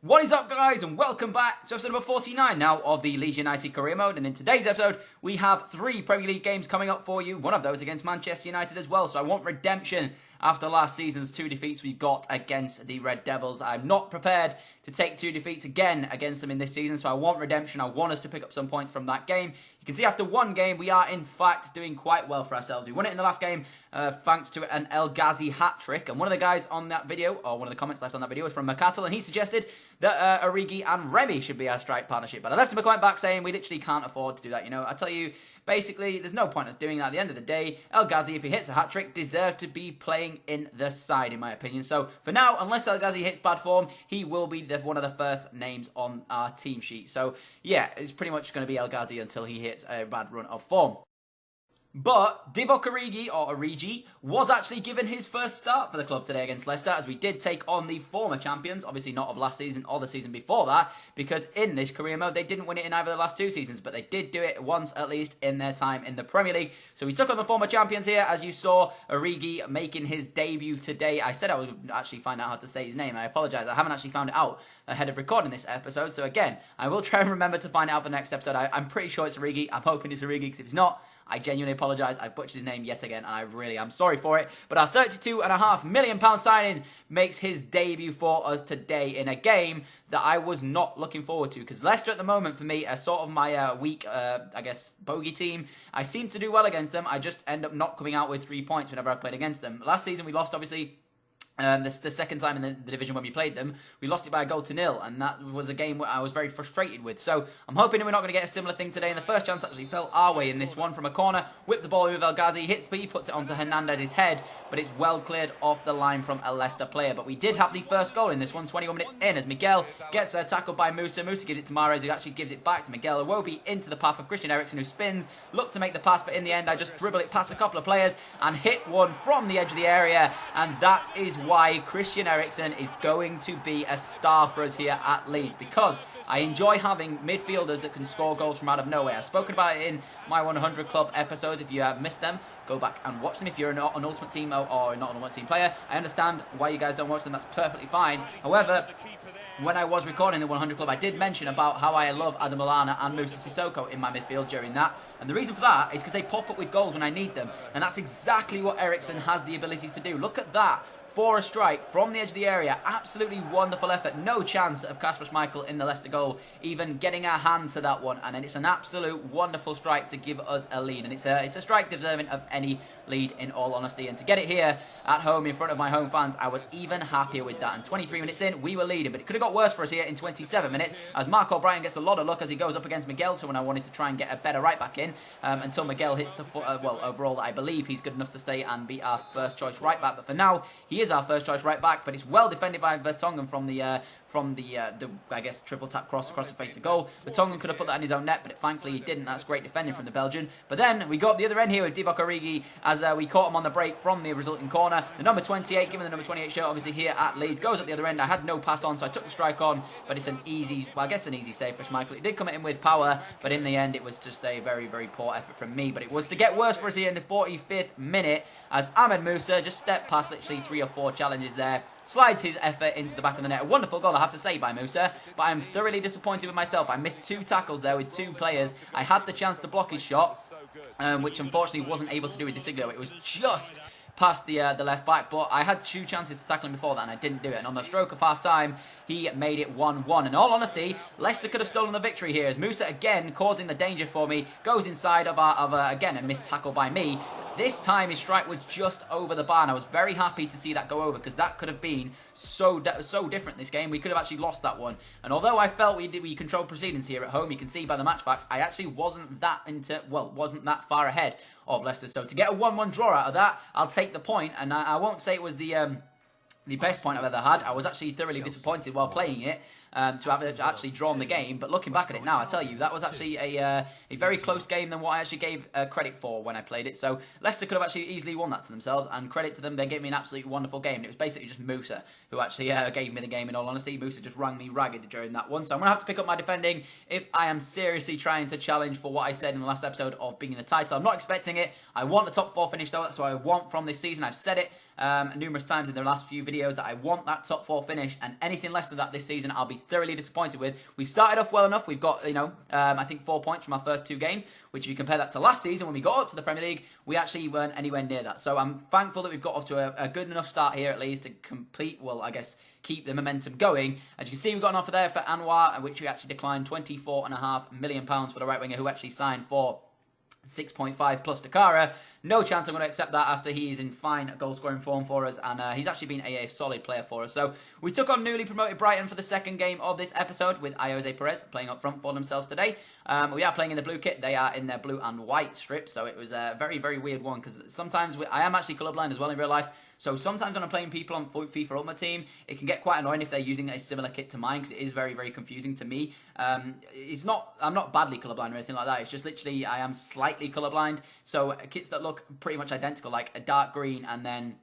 What is up, guys, and welcome back to episode number 49 now of the Leeds United career mode. And in today's episode, we have 3 Premier League games coming up for you. One of those against Manchester United as well. So I want redemption after last season's 2 defeats we got against the Red Devils. I'm not prepared to take 2 defeats again against them in this season. So I want redemption. I want us to pick up some points from that game. You can see after one game, we are in fact doing quite well for ourselves. We won it in the last game thanks to an El Ghazi hat-trick. And one of the guys on that video, or one of the comments left on that video, was from Makatel, and he suggested that Origi and Remy should be our strike partnership. But I left him a comment back saying we literally can't afford to do that. You know, I tell you, basically, there's no point in us doing that. At the end of the day, El Ghazi, if he hits a hat-trick, deserves to be playing in the side, in my opinion. So, for now, unless El Ghazi hits bad form, he will be one of the first names on our team sheet. So, yeah, it's pretty much going to be El Ghazi until he hits a bad run of form. But Divock Origi was actually given his first start for the club today against Leicester, as we did take on the former champions, obviously not of last season or the season before that, because in this career mode they didn't win it in either of the last 2 seasons, but they did do it once at least in their time in the Premier League. So we took on the former champions here, as you saw Origi making his debut today. I said I would actually find out how to say his name. I apologise, I haven't actually found it out ahead of recording this episode, so again, I will try and remember to find it out for the next episode. I'm pretty sure it's Origi. I'm hoping it's Origi, because if it's not, I genuinely apologise. I've butchered his name yet again, and I really am sorry for it. But our £32.5 million signing makes his debut for us today in a game that I was not looking forward to, because Leicester at the moment, for me, are sort of my weak, I guess, bogey team. I seem to do well against them. I just end up not coming out with 3 points whenever I played against them. Last season, we lost, obviously, the second time in the division when we played them. We lost it by 1-0, and that was a game where I was very frustrated with. So I'm hoping we're not going to get a similar thing today. And the first chance actually fell our way in this one from a corner. Whipped the ball with El Ghazi, he puts it onto Hernandez's head, but it's well cleared off the line from a Leicester player. But we did have the first goal in this one, 21 minutes in, as Miguel gets tackled by Musa. Musa gives it to Mahrez, who actually gives it back to Miguel Iwobi into the path of Christian Eriksen, who spins, looked to make the pass, but in the end I just dribble it past a couple of players and hit one from the edge of the area, and that is why Christian Eriksen is going to be a star for us here at Leeds, because I enjoy having midfielders that can score goals from out of nowhere. I've spoken about it in my 100 Club episodes. If you have missed them, go back and watch them. If you're not an Ultimate Team or not an Ultimate Team player, I understand why you guys don't watch them. That's perfectly fine. However, when I was recording the 100 Club, I did mention about how I love Adam Lallana and Musa Sissoko in my midfield during that. And the reason for that is because they pop up with goals when I need them. And that's exactly what Eriksen has the ability to do. Look at that. For a strike from the edge of the area. Absolutely wonderful effort. No chance of Kasper Schmeichel in the Leicester goal even getting our hand to that one. And then it's an absolute wonderful strike to give us a lead. And it's a strike deserving of any lead, in all honesty. And to get it here at home in front of my home fans, I was even happier with that. And 23 minutes in, we were leading. But it could have got worse for us here in 27 minutes, as Mark O'Brien gets a lot of luck as he goes up against Miguel. So when I wanted to try and get a better right back in, until Miguel hits the foot. Well, overall, I believe he's good enough to stay and be our first choice right back. But for now, he is our first choice right back, but it's well defended by Vertonghen from the I guess triple tap cross across the face of goal. Vertonghen could have put that in his own net, but thankfully he didn't. That's great defending from the Belgian. But then we got the other end here with Divock Origi, as we caught him on the break from the resulting corner. The number 28, given the number 28 shirt, obviously here at Leeds, goes up the other end. I had no pass on, so I took the strike on, but it's an easy, well, I guess an easy save for Schmeichel. It did come in with power, but in the end it was just a very, very poor effort from me. But it was to get worse for us here in the 45th minute, as Ahmed Musa just stepped past literally 3 or 4 challenges there, slides his effort into the back of the net. A wonderful goal, I have to say, by Musa, but I'm thoroughly disappointed with myself. I missed 2 tackles there with 2 players. I had the chance to block his shot, which unfortunately wasn't able to do with DeSiglio. It was just past the left back, but I had 2 chances to tackle him before that, and I didn't do it. And on the stroke of half-time, he made it 1-1. In all honesty, Leicester could have stolen the victory here, as Musa, again, causing the danger for me, goes inside of again, a missed tackle by me. This time, his strike was just over the bar, and I was very happy to see that go over, because that could have been so different this game. We could have actually lost that one. And although I felt we controlled proceedings here at home, you can see by the match facts, I actually wasn't that far ahead of Leicester. So to get a 1-1 draw out of that, I'll take the point, and I won't say it was the best point I've ever had. I was actually thoroughly disappointed while playing it to have actually drawn the game. But looking back at it now, I tell you, that was actually a very close game than what I actually gave credit for when I played it. So Leicester could have actually easily won that to themselves, and credit to them, they gave me an absolutely wonderful game. And it was basically just Musa who actually gave me the game, in all honesty. Musa just rang me ragged during that one. So I'm going to have to pick up my defending if I am seriously trying to challenge for what I said in the last episode of being in the title. I'm not expecting it. I want the top 4 finish though. That's what I want from this season. I've said it numerous times in the last few videos that I want that top 4 finish, and anything less than that this season I'll be thoroughly disappointed with. We've started off well enough. We've got, I think 4 points from our first 2 games, which if you compare that to last season when we got up to the Premier League, we actually weren't anywhere near that. So I'm thankful that we've got off to a good enough start here at least to keep the momentum going. As you can see, we've got an offer there for Anwar, which we actually declined £24.5 million for the right winger, who actually signed for 6.5 plus Takara. No chance I'm going to accept that after he's in fine goal-scoring form for us, and he's actually been a solid player for us. So we took on newly promoted Brighton for the second game of this episode, with Jose Perez playing up front for themselves today. We are playing in the blue kit. They are in their blue and white strip, so it was a very, very weird one, because sometimes I am actually colourblind as well in real life. So sometimes when I'm playing people on FIFA Ultimate Team, it can get quite annoying if they're using a similar kit to mine, because it is very, very confusing to me. I'm not badly colourblind or anything like that. It's just literally I am slightly colourblind. So kits that look pretty much identical, like a dark green and then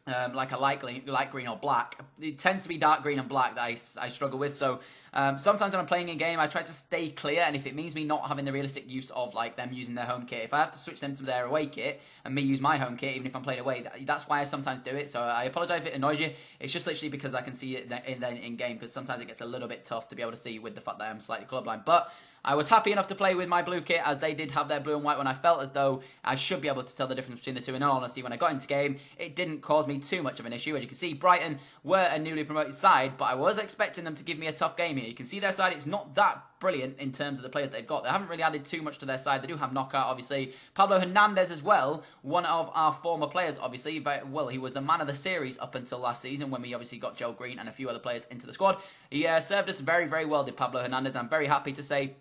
like a light green or black. It tends to be dark green and black that I struggle with. So sometimes when I'm playing a game, I try to stay clear, and if it means me not having the realistic use of like them using their home kit, if I have to switch them to their away kit and me use my home kit, even if I'm playing away, that's why I sometimes do it. So I apologise if it annoys you. It's just literally because I can see it in game, because sometimes it gets a little bit tough to be able to see with the fact that I'm slightly colourblind. But I was happy enough to play with my blue kit, as they did have their blue and white one. I felt as though I should be able to tell the difference between the two. In all honesty, when I got into game, it didn't cause me too much of an issue. As you can see, Brighton were a newly promoted side, but I was expecting them to give me a tough game here. You can see their side, it's not that brilliant in terms of the players they've got. They haven't really added too much to their side. They do have Knockout, obviously. Pablo Hernandez as well, one of our former players, obviously. Well, he was the man of the series up until last season, when we obviously got Joe Green and a few other players into the squad. He served us very, very well, did Pablo Hernandez. I'm very happy to say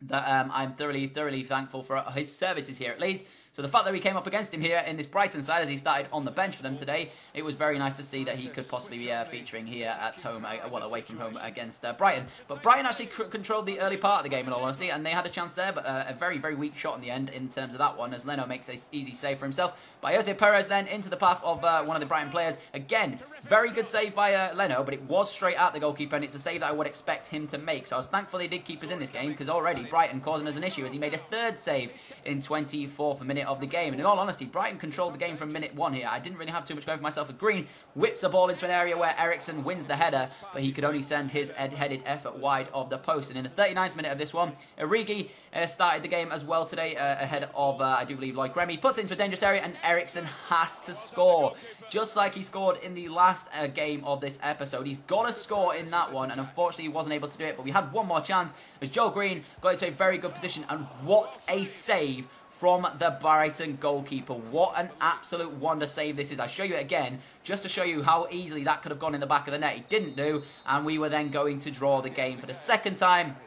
that I'm thoroughly thankful for his services here at Leeds. So the fact that we came up against him here in this Brighton side, as he started on the bench for them today, it was very nice to see that he could possibly be featuring here at home, away from home against Brighton. But Brighton actually controlled the early part of the game, in all honesty, and they had a chance there, but a very, very weak shot in the end in terms of that one, as Leno makes an easy save for himself. But Jose Perez then into the path of one of the Brighton players. Again, very good save by Leno, but it was straight at the goalkeeper, and it's a save that I would expect him to make. So I was thankful he did keep us in this game, because already Brighton causing us an issue, as he made a third save in 24th minute of the game. And in all honesty, Brighton controlled the game from minute 1 here. I didn't really have too much going for myself. Green whips the ball into an area where Eriksson wins the header, but he could only send his headed effort wide of the post. And in the 39th minute of this one, Origi started the game as well today, ahead of, I do believe, Lloyd Remy. Puts it into a dangerous area, and Eriksson has to score. Just like he scored in the last game of this episode. He's got to score in that one, and unfortunately he wasn't able to do it. But we had one more chance as Joe Green got into a very good position, and what a save from the Brighton goalkeeper. What an absolute wonder save this is. I'll show you it again, just to show you how easily that could have gone in the back of the net. He didn't do, and we were then going to draw the game for the second time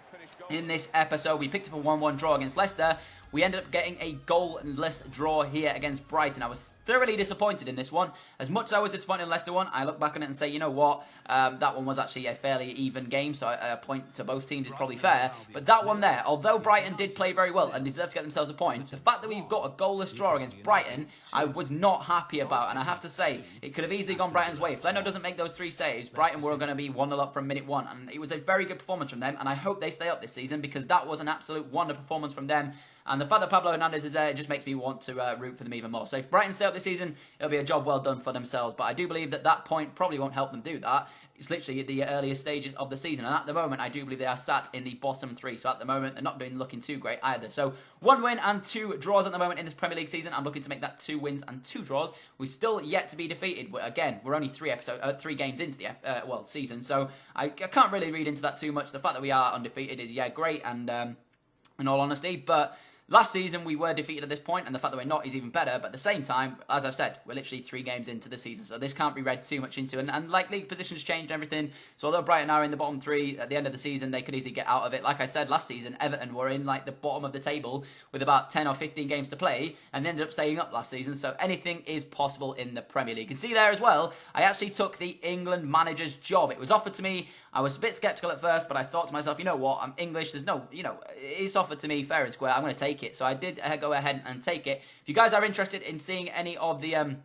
in this episode. We picked up a 1-1 draw against Leicester. We ended up getting a goalless draw here against Brighton. I was thoroughly disappointed in this one. As much as I was disappointed in the Leicester one, I look back on it and say, you know what, that one was actually a fairly even game, so a point to both teams is probably fair. But that one there, although Brighton did play very well and deserved to get themselves a point, the fact that we've got a goalless draw against Brighton, I was not happy about. And I have to say, it could have easily gone Brighton's way. If Leno doesn't make those 3 saves, Brighton were going to be 1-0 up from minute 1. And it was a very good performance from them, and I hope they stay up this season, because that was an absolute wonder performance from them. And the fact that Pablo Hernandez is there, it just makes me want to root for them even more. So if Brighton stay up this season, it'll be a job well done for themselves. But I do believe that that point probably won't help them do that. It's literally at the earliest stages of the season. And at the moment, I do believe they are sat in the bottom 3. So at the moment, they're not looking too great either. So 1 win and 2 draws at the moment in this Premier League season. I'm looking to make that 2 wins and 2 draws. We're still yet to be defeated. Again, we're only 3 games into the season. So I can't really read into that too much. The fact that we are undefeated is, yeah, great. And in all honesty, but last season we were defeated at this point, and the fact that we're not is even better. But at the same time, as I've said, we're literally 3 games into the season, so this can't be read too much into. And like, league positions changed and everything. So although Brighton are in the bottom 3 at the end of the season, they could easily get out of it. Like I said, last season Everton were in like the bottom of the table with about 10 or 15 games to play, and ended up staying up last season. So anything is possible in the Premier League. You can see there as well, I actually took the England manager's job. It was offered to me. I was a bit sceptical at first, but I thought to myself, you know what, I'm English, there's no, it's offered to me fair and square, I'm going to take it. So I did go ahead and take it. If you guys are interested in seeing any of the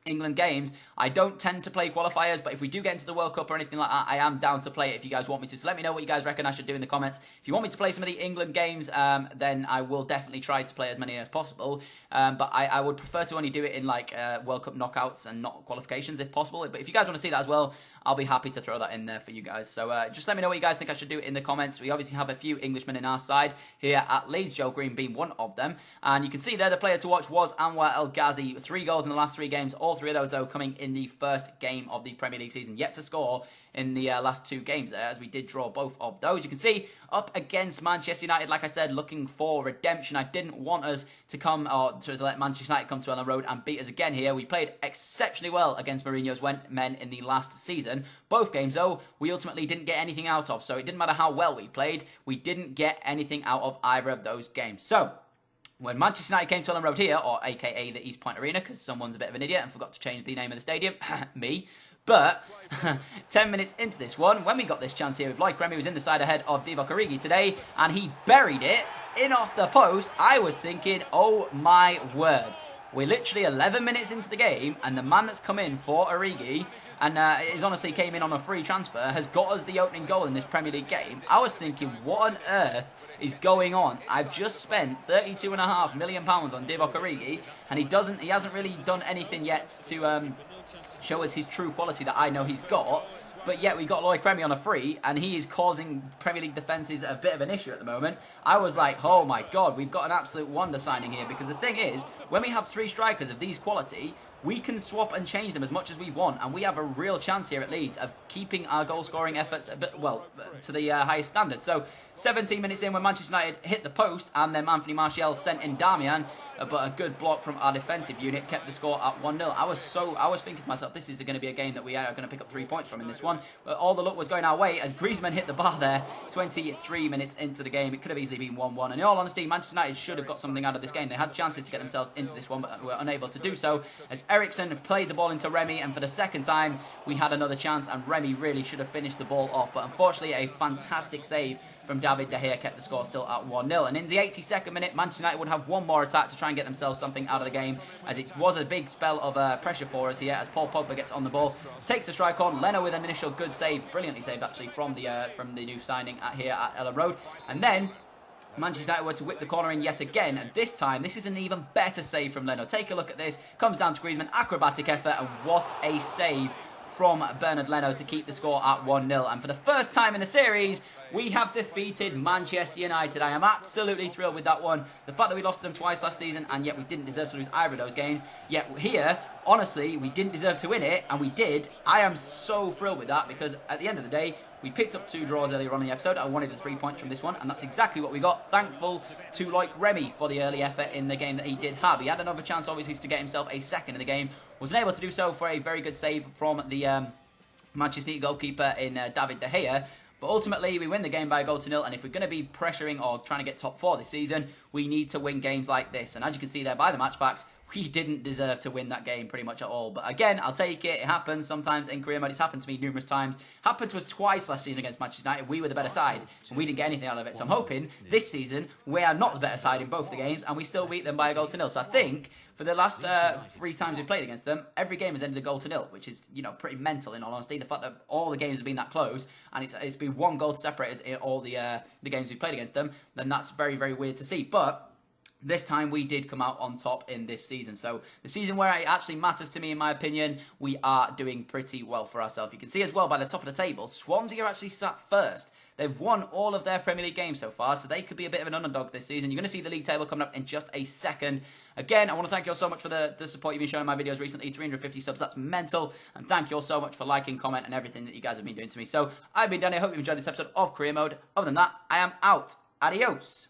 England games. I don't tend to play qualifiers, but if we do get into the World Cup or anything like that, I am down to play it if you guys want me to. So let me know what you guys reckon I should do in the comments. If you want me to play some of the England games, then I will definitely try to play as many as possible. But I would prefer to only do it in like World Cup knockouts and not qualifications if possible. But if you guys want to see that as well, I'll be happy to throw that in there for you guys. So just let me know what you guys think I should do in the comments. We obviously have a few Englishmen in our side here at Leeds, Joe Green being one of them. And you can see there the player to watch was Anwar El Ghazi. 3 goals in the last 3 games. All 3 of those, though, coming in the first game of the Premier League season. Yet to score in the last 2 games there, as we did draw both of those. You can see up against Manchester United, like I said, looking for redemption. I didn't want us to come, or to let Manchester United come to Ellen Road and beat us again here. We played exceptionally well against Mourinho's men in the last season. Both games, though, we ultimately didn't get anything out of. So it didn't matter how well we played, we didn't get anything out of either of those games. So when Manchester United came to Ellen Road here, or aka the East Point Arena, because someone's a bit of an idiot and forgot to change the name of the stadium, me. But 10 minutes into this one, when we got this chance here with Loic Remy, was in the side ahead of Divock Origi today, and he buried it in off the post. I was thinking, oh my word. We're literally 11 minutes into the game, and the man that's come in for Origi, and is honestly came in on a free transfer, has got us the opening goal in this Premier League game. I was thinking, what on earth is going on? I've just spent £32.5 million on Divock Origi, and he hasn't really done anything yet to show us his true quality that I know he's got. But yet we got Loic Remy on a free, and he is causing Premier League defences a bit of an issue at the moment. I was like, oh my god, we've got an absolute wonder signing here, because the thing is, when we have 3 strikers of these quality, we can swap and change them as much as we want, and we have a real chance here at Leeds of keeping our goal-scoring efforts a bit, well, to the highest standard. So 17 minutes in, when Manchester United hit the post, and then Anthony Martial sent in Darmian, but a good block from our defensive unit kept the score at 1-0. I was thinking to myself, this is going to be a game that we are going to pick up 3 points from in this one. But all the luck was going our way as Griezmann hit the bar there 23 minutes into the game. It could have easily been 1-1. And in all honesty, Manchester United should have got something out of this game. They had chances to get themselves into this one, but were unable to do so, as Eriksson played the ball into Remy, and for the second time we had another chance, and Remy really should have finished the ball off. But unfortunately, a fantastic save from David De Gea kept the score still at 1-0. And in the 82nd minute, Manchester United would have one more attack to try and get themselves something out of the game, as it was a big spell of pressure for us here, as Paul Pogba gets on the ball, takes the strike on. Leno with an initial good save, brilliantly saved actually from the new signing here at Ellen Road. And then Manchester United were to whip the corner in yet again, and this time, this is an even better save from Leno. Take a look at this. Comes down to Griezmann, acrobatic effort, and what a save from Bernard Leno to keep the score at 1-0. And for the first time in the series, we have defeated Manchester United. I am absolutely thrilled with that one. The fact that we lost to them twice last season, and yet we didn't deserve to lose either of those games. Yet here, honestly, we didn't deserve to win it, and we did. I am so thrilled with that, because at the end of the day, we picked up 2 draws earlier on in the episode. I wanted the 3 points from this one, and that's exactly what we got. Thankful to Loic Remy for the early effort in the game that he did have. He had another chance, obviously, to get himself a second in the game. Wasn't able to do so for a very good save from the Manchester City goalkeeper in David De Gea. But ultimately, we win the game by 1-0, and if we're going to be pressuring or trying to get top 4 this season, we need to win games like this. And as you can see there by the match facts, we didn't deserve to win that game pretty much at all. But again, I'll take it. It happens sometimes in career mode. It's happened to me numerous times. Happened to us twice last season against Manchester United. We were the better side, and we didn't get anything out of it. So I'm hoping this season we are not the better side in both the games, and we still beat them by 1-0. So I think for the last 3 times we played against them, every game has ended 1-0, which is, you know, pretty mental in all honesty. The fact that all the games have been that close, and it's been 1 goal to separate us in all the games we've played against them, then that's very, very weird to see. But this time we did come out on top in this season. So the season where it actually matters to me, in my opinion, we are doing pretty well for ourselves. You can see as well by the top of the table, Swansea are actually sat first. They've won all of their Premier League games so far, so they could be a bit of an underdog this season. You're going to see the league table coming up in just a second. Again, I want to thank you all so much for the support you've been showing my videos recently. 350 subs, that's mental. And thank you all so much for liking, comment, and everything that you guys have been doing to me. So I've been Danny. I hope you've enjoyed this episode of Career Mode. Other than that, I am out. Adios.